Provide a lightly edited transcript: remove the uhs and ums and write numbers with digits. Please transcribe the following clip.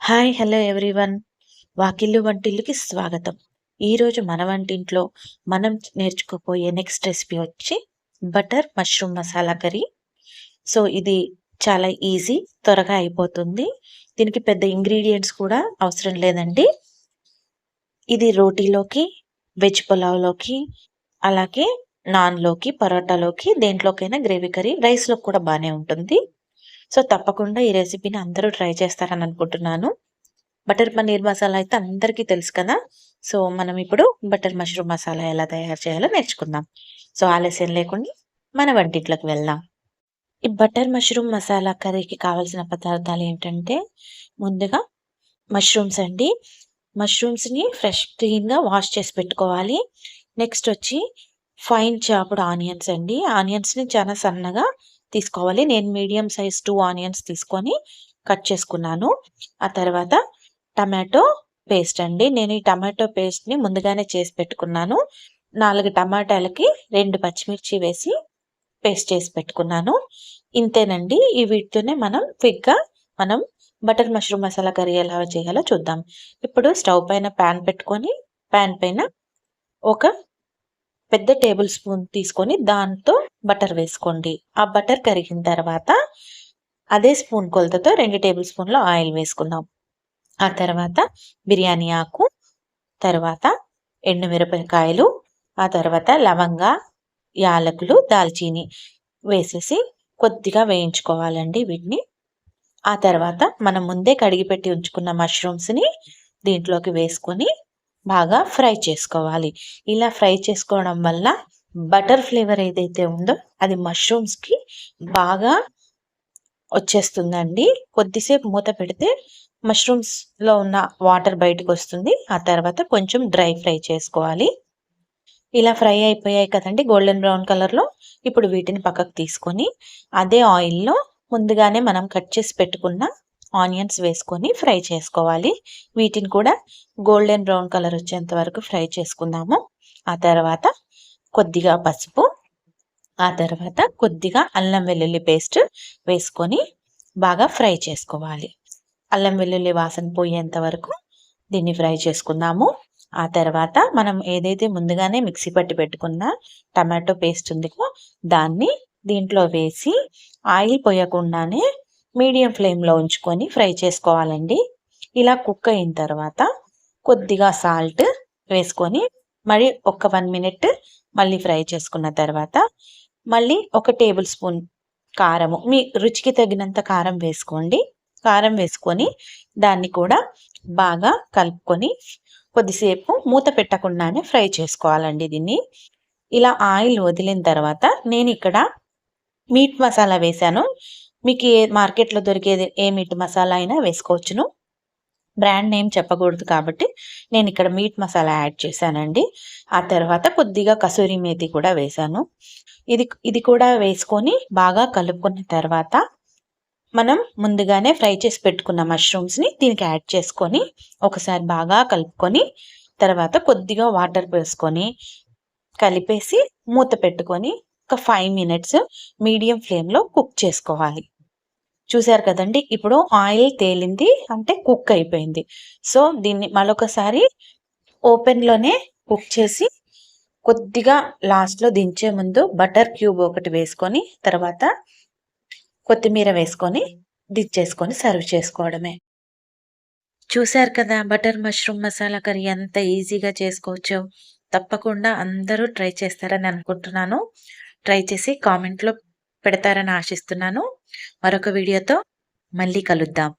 Hi hello everyone. వాకిళ్ళు వంటిల్లుకి స్వాగతం. ఈరోజు మన వంటింట్లో మనం నేర్చుకోబోయే నెక్స్ట్ రెసిపీ వచ్చి butter mushroom masala curry. So ఇది చాలా ఈజీ, త్వరగా అయిపోతుంది. దీనికి పెద్ద ఇంగ్రీడియంట్స్ కూడా అవసరం లేదండి. ఇది రోటీలోకి, వెజ్ పులావ్లోకి, అలాగే నాన్లోకి, పరోటాలోకి, దేంట్లోకైనా గ్రేవీ కర్రీ, రైస్లో కూడా బాగానే ఉంటుంది. సో తప్పకుండా ఈ రెసిపీని అందరూ ట్రై చేస్తారని అనుకుంటున్నాను. బటర్ పన్నీర్ మసాలా అయితే అందరికీ తెలుసు కదా. సో మనం ఇప్పుడు బటర్ మష్రూమ్ మసాలా ఎలా తయారు చేయాలో నేర్చుకుందాం. సో ఆలస్యం లేకుండా మన వంటింట్లోకి వెళ్దాం. ఈ బటర్ మష్రూమ్ మసాలా కర్రీకి కావాల్సిన పదార్థాలు ఏంటంటే, ముందుగా మష్రూమ్స్ అండి. మష్రూమ్స్ని ఫ్రెష్ క్లీన్గా వాష్ చేసి పెట్టుకోవాలి. నెక్స్ట్ వచ్చి ఫైన్ చాప్డ్ ఆనియన్స్ అండి. ఆనియన్స్ని చాలా సన్నగా తీసుకోవాలి. నేను మీడియం సైజ్ 2 ఆనియన్స్ తీసుకొని కట్ చేసుకున్నాను. ఆ తర్వాత టమాటో పేస్ట్ అండి. నేను ఈ టమాటో పేస్ట్ని ముందుగానే చేసి పెట్టుకున్నాను. 4 టమాటాలకి 2 పచ్చిమిర్చి వేసి పేస్ట్ చేసి పెట్టుకున్నాను. ఇంతేనండి. ఈ వీటితోనే మనం క్విక్గా బటర్ మష్రూమ్ మసాలా కర్రీ ఎలా చేయాలో చూద్దాం. ఇప్పుడు స్టవ్ పైన ప్యాన్ పెట్టుకొని, ప్యాన్ పైన ఒక పెద్ద టేబుల్ స్పూన్ తీసుకొని దాంతో బటర్ వేసుకోండి. ఆ బటర్ కరిగిన తర్వాత అదే స్పూన్ కొలతతో 2 టేబుల్ స్పూన్ల ఆయిల్ వేసుకుందాం. ఆ తర్వాత బిర్యానీ ఆకు, తర్వాత ఎండుమిరపకాయలు, ఆ తర్వాత లవంగ, యాలకులు, దాల్చీని వేసేసి కొద్దిగా వేయించుకోవాలండి వీటిని. ఆ తర్వాత మనం ముందే కడిగి పెట్టి ఉంచుకున్న మష్రూమ్స్ని దీంట్లోకి వేసుకొని బాగా ఫ్రై చేసుకోవాలి. ఇలా ఫ్రై చేసుకోవడం వల్ల బటర్ ఫ్లేవర్ ఏదైతే ఉందో అది మష్రూమ్స్కి బాగా వచ్చేస్తుందండి. కొద్దిసేపు మూత పెడితే మష్రూమ్స్లో ఉన్న వాటర్ బయటకు వస్తుంది. ఆ తర్వాత కొంచెం డ్రై ఫ్రై చేసుకోవాలి. ఇలా ఫ్రై అయిపోయాయి కదండి గోల్డెన్ బ్రౌన్ కలర్లో. ఇప్పుడు వీటిని పక్కకు తీసుకొని అదే ఆయిల్లో ముందుగానే మనం కట్ చేసి పెట్టుకున్న ఆనియన్స్ వేసుకొని ఫ్రై చేసుకోవాలి. వీటిని కూడా గోల్డెన్ బ్రౌన్ కలర్ వచ్చేంత వరకు ఫ్రై చేసుకుందాము. ఆ తర్వాత కొద్దిగా పసుపు, ఆ తర్వాత కొద్దిగా అల్లం వెల్లుల్లి పేస్ట్ వేసుకొని బాగా ఫ్రై చేసుకోవాలి. అల్లం వెల్లుల్లి వాసన పోయేంత వరకు దీన్ని ఫ్రై చేసుకుందాము. ఆ తర్వాత మనం ఏదైతే ముందుగానే మిక్సీ పట్టి పెట్టుకున్న టమాటో పేస్ట్ ఉందో దాన్ని దీంట్లో వేసి ఆయిల్ పోయకుండానే మీడియం ఫ్లేమ్లో ఉంచుకొని ఫ్రై చేసుకోవాలండి. ఇలా కుక్ అయిన తర్వాత కొద్దిగా సాల్ట్ వేసుకొని మరి ఒక 1 మినిట్ మళ్ళీ ఫ్రై చేసుకున్న తర్వాత మళ్ళీ ఒక టేబుల్ స్పూన్ కారము, మీ రుచికి తగినంత కారం వేసుకోండి. కారం వేసుకొని దాన్ని కూడా బాగా కలుపుకొని కొద్దిసేపు మూత పెట్టకుండానే ఫ్రై చేసుకోవాలండి దీన్ని. ఇలా ఆయిల్ వదిలిన తర్వాత నేను ఇక్కడ మీట్ మసాలా వేశాను. మీకు మార్కెట్లో దొరికేది ఏ మీట్ మసాలా అయినా వేసుకోవచ్చును. బ్రాండ్ నేమ్ చెప్పకూడదు కాబట్టి నేను ఇక్కడ మీట్ మసాలా యాడ్ చేశానండి. ఆ తర్వాత కొద్దిగా కసూరి మేతి కూడా వేశాను. ఇది కూడా వేసుకొని బాగా కలుపుకున్న తర్వాత మనం ముందుగానే ఫ్రై చేసి పెట్టుకున్న మష్రూమ్స్ని దీనికి యాడ్ చేసుకొని ఒకసారి బాగా కలుపుకొని తర్వాత కొద్దిగా వాటర్ వేసుకొని కలిపేసి మూత పెట్టుకొని ఒక 5 మినిట్స్ మీడియం ఫ్లేమ్లో కుక్ చేసుకోవాలి. చూసారు కదండి, ఇప్పుడు ఆయిల్ తేలింది అంటే కుక్ అయిపోయింది. సో దీన్ని మరొకసారి ఓపెన్లోనే కుక్ చేసి కొద్దిగా లాస్ట్లో దించే ముందు బటర్ క్యూబ్ ఒకటి వేసుకొని తర్వాత కొత్తిమీర వేసుకొని దించేసుకొని సర్వ్ చేసుకోవడమే. చూశారు కదా బటర్ మష్రూమ్ మసాలా కర్రీ ఎంత ఈజీగా చేసుకోవచ్చో. తప్పకుండా అందరూ ట్రై చేస్తారని అనుకుంటున్నాను. ట్రై చేసి కామెంట్లో పెడతారని ఆశిస్తున్నాను. మరొక వీడియోతో మళ్ళీ కలుద్దాం.